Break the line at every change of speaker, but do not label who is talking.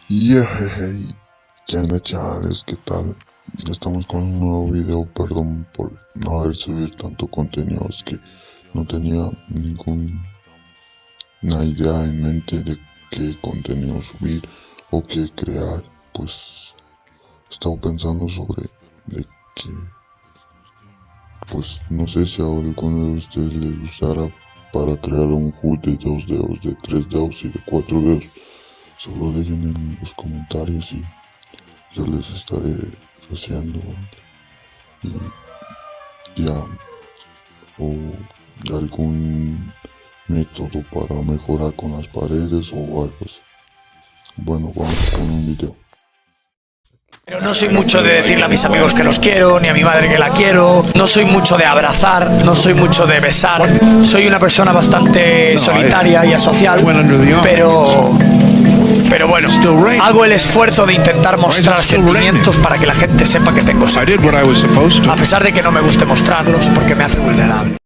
Hey, chavales, ¿qué tal? Estamos con un nuevo video, perdón por no haber subido tanto contenido, es que no tenía ninguna idea en mente de qué contenido subir o qué crear. Pues estaba pensando sobre de que, pues no sé si a alguno de ustedes les gustará para crear un HUD de 2 dedos, de 3 dedos y de 4 dedos. Solo dejen en los comentarios y yo les estaré haciendo y ya, o algún método para mejorar con las paredes o algo así. Bueno, vamos con un video.
Pero no soy mucho de decirle a mis amigos que los quiero, ni a mi madre que la quiero. No soy mucho de abrazar, no soy mucho de besar. Soy una persona bastante solitaria y asocial, pero bueno, hago el esfuerzo de intentar mostrar sentimientos para que la gente sepa que tengo sentimientos. A pesar de que no me guste mostrarlos porque me hace vulnerable.